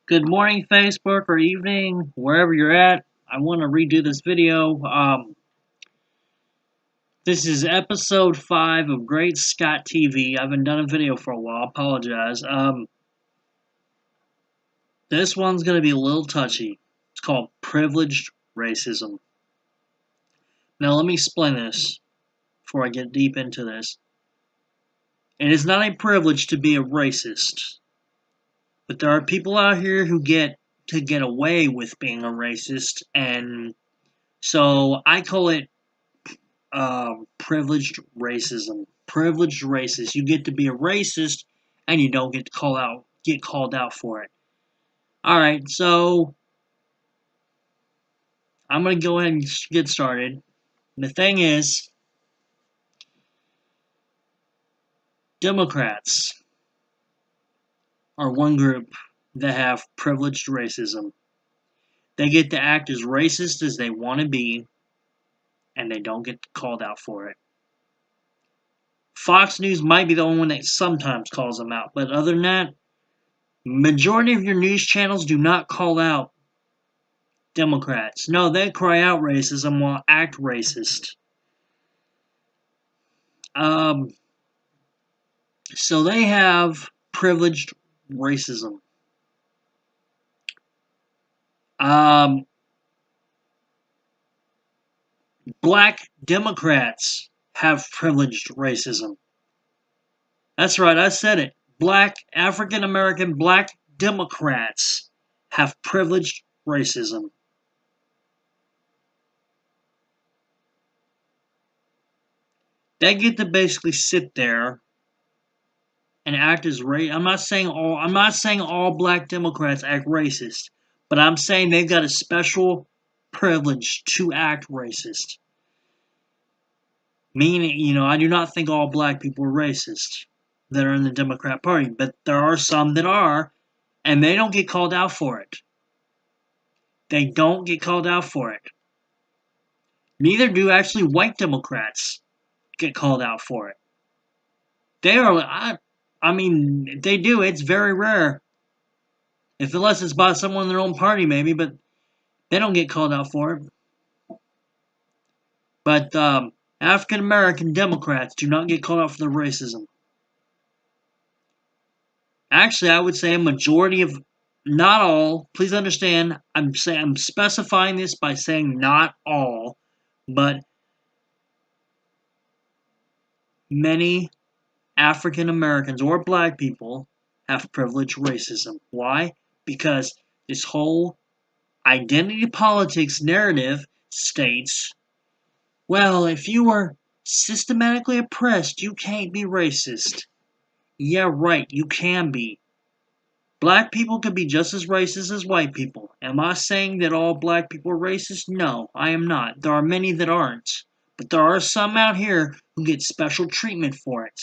Good morning, Facebook, or evening, wherever you're at. I want to redo this video. This is episode 5 of Great Scott TV. I haven't done a video for a while. Apologize. This one's going to be a little touchy. It's called Privileged Racism. Now, let me explain this before I get deep into this. It is not a privilege to be a racist, but there are people out here who get away with being a racist, and so I call it privileged racism. Privileged racist. You get to be a racist, and you don't get called out for it. All right, so I'm gonna go ahead and get started. The thing is, Democrats are one group that have privileged racism. They get to act as racist as they want to be, and they don't get called out for it. Fox News might be the only one that sometimes calls them out, but other than that, majority of your news channels do not call out Democrats. No, they cry out racism while act racist. Um, so they have privileged racism. Um, Black Democrats have privileged racism. That's right, I said it. Black, African American, black Democrats have privileged racism. They get to basically sit there and act as I'm not saying all black Democrats act racist, but I'm saying they've got a special privilege to act racist. Meaning, I do not think all black people are racist that are in the Democrat Party, but there are some that are, and they don't get called out for it. They don't get called out for it. Neither do actually white Democrats get called out for it. They are, I mean, they do. It's very rare. Unless it's by someone in their own party, maybe, but they don't get called out for it. But African American Democrats do not get called out for their racism. Actually, I would say a majority of, not all. Please understand, I'm specifying this by saying not all, but many African Americans or black people have privileged racism. Why? Because this whole identity politics narrative states, well, if you were systematically oppressed, you can't be racist. Yeah, right, you can be. Black people can be just as racist as white people. Am I saying that all black people are racist? No, I am not. There are many that aren't. But there are some out here who get special treatment for it.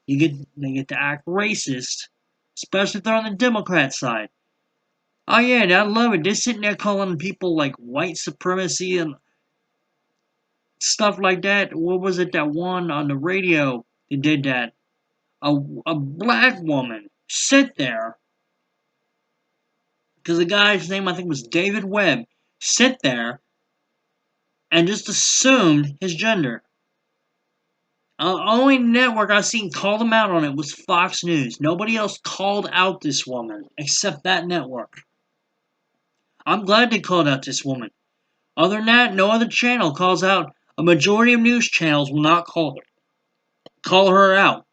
They get to act racist, especially if they're on the Democrat side. Oh yeah, I love it. They're sitting there calling people like white supremacy and stuff like that. What was it that one on the radio that did that? A black woman sit there, because the guy's name I think was David Webb, sit there and just assumed his gender. Only network I seen call them out on it was Fox News. Nobody else called out this woman except that network. I'm glad they called out this woman. Other than that, no other channel calls out. A majority of news channels will not call her out.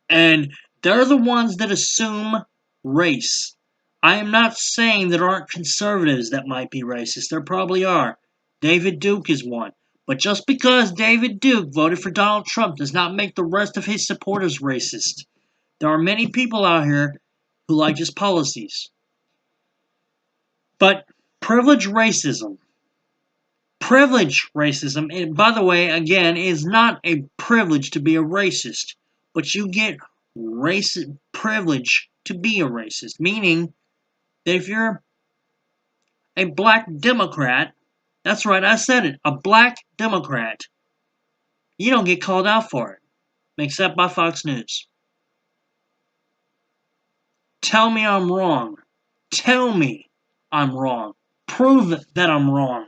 And they're the ones that assume race. I am not saying there aren't conservatives that might be racist. There probably are. David Duke is one. But just because David Duke voted for Donald Trump does not make the rest of his supporters racist. There are many people out here who like his policies. But privilege racism, and by the way, again, is not a privilege to be a racist, but you get privilege to be a racist, meaning that if you're a black Democrat, that's right, I said it, a black Democrat, you don't get called out for it, except by Fox News. Tell me I'm wrong. Tell me I'm wrong. Prove that I'm wrong.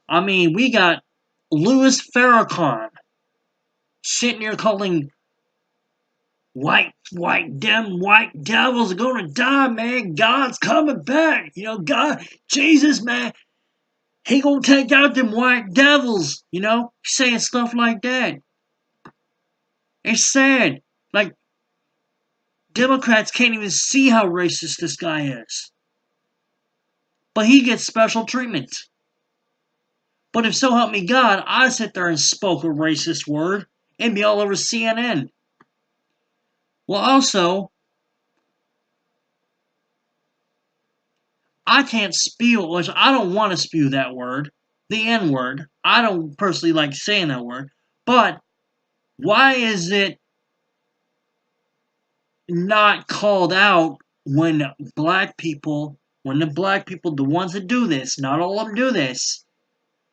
I mean, we got Louis Farrakhan sitting here calling white devils are gonna die, man. God's coming back. You know, God, Jesus, man, he gonna take out them white devils. You know, saying stuff like that. It's sad. Like, Democrats can't even see how racist this guy is. But he gets special treatment. But if so help me God, I sit there and spoke a racist word and be all over CNN. Well, also, I can't spew, which I don't want to spew that word, the N word. I don't personally like saying that word. But why is it not called out when the black people, the ones that do this, not all of them do this.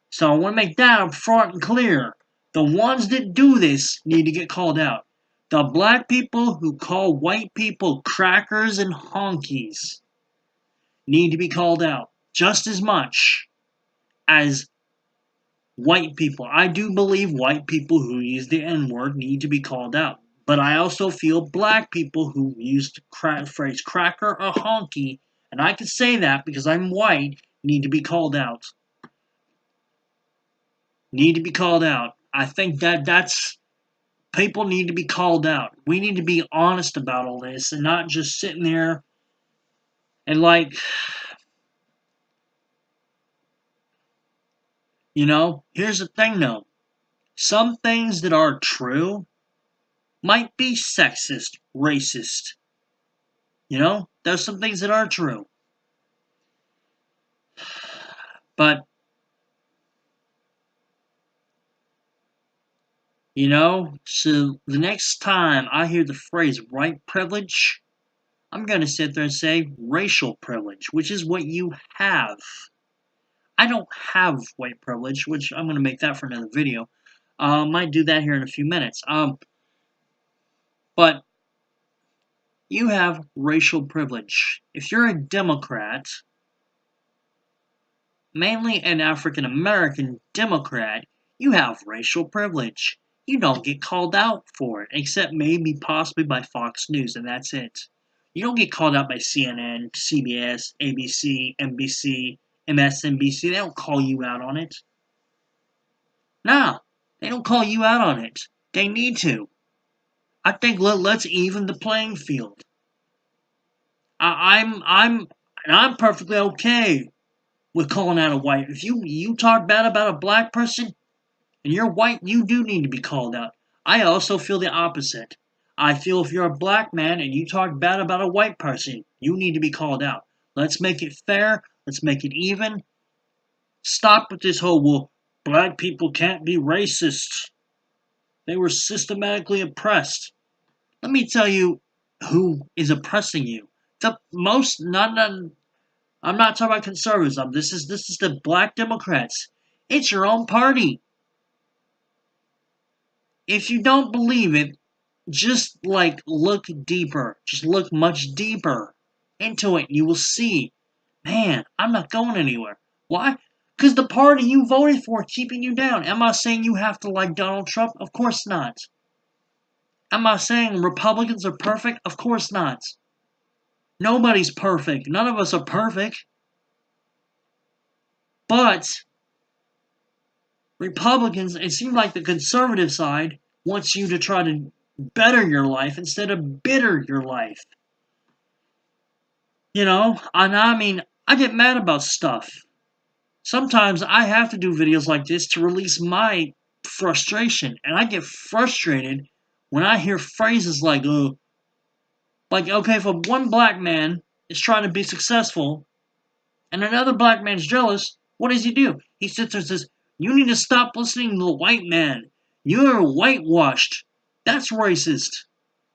So I want to make that up front and clear. The ones that do this need to get called out. The black people who call white people crackers and honkies need to be called out just as much as white people. I do believe white people who use the N-word need to be called out. But I also feel black people who use the phrase cracker or honky, and I can say that because I'm white, need to be called out. Need to be called out. I think that's people need to be called out. We need to be honest about all this and not just sitting there and like, you know, here's the thing though. Some things that are true might be sexist, racist. You know, there's some things that are true. But, you know, so the next time I hear the phrase white privilege, I'm going to sit there and say racial privilege, which is what you have. I don't have white privilege, which I'm going to make that for another video. Might do that here in a few minutes. But you have racial privilege. If you're a Democrat, mainly an African American Democrat, you have racial privilege. You don't get called out for it, except maybe possibly by Fox News, and that's it. You don't get called out by CNN, CBS, ABC, NBC, MSNBC. They don't call you out on it. No, they don't call you out on it. They need to. I think let's even the playing field. I'm perfectly okay with calling out a white. If you talk bad about a black person and you're white, you do need to be called out. I also feel the opposite. I feel if you're a black man and you talk bad about a white person, you need to be called out. Let's make it fair. Let's make it even. Stop with this whole, well, black people can't be racist. They were systematically oppressed. Let me tell you who is oppressing you. The most, I'm not talking about conservatives. This is the black Democrats. It's your own party. If you don't believe it, just look deeper. Just look much deeper into it. You will see, man, I'm not going anywhere. Why? Because the party you voted for keeping you down. Am I saying you have to like Donald Trump? Of course not. Am I saying Republicans are perfect? Of course not. Nobody's perfect. None of us are perfect. But Republicans, it seems like the conservative side wants you to try to better your life instead of bitter your life. You know, and I mean, I get mad about stuff. Sometimes I have to do videos like this to release my frustration. And I get frustrated when I hear phrases like, okay, if one black man is trying to be successful and another black man's jealous, what does he do? He sits there and says, you need to stop listening to the white man. You're whitewashed. That's racist.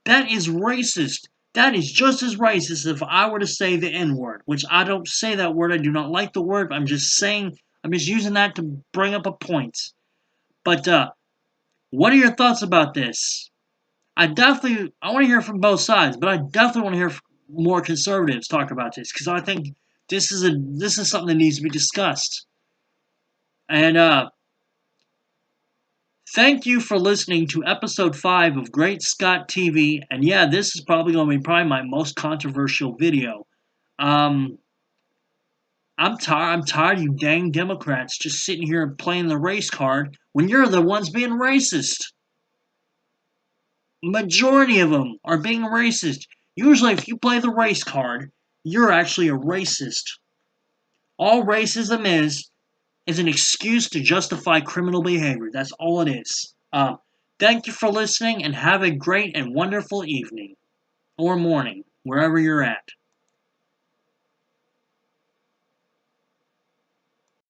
That is racist. That is just as racist if I were to say the N-word, which I don't say that word. I do not like the word. I'm just using that to bring up a point. But, what are your thoughts about this? I want to hear from both sides, but I definitely want to hear more conservatives talk about this because I think this is something that needs to be discussed. And thank you for listening to episode 5 of Great Scott TV. And yeah, this is probably going to be my most controversial video. I'm tired of you dang Democrats just sitting here and playing the race card when you're the ones being racist. Majority of them are being racist. Usually, if you play the race card, you're actually a racist. All racism is an excuse to justify criminal behavior. That's all it is. Thank you for listening and have a great and wonderful evening or morning, wherever you're at.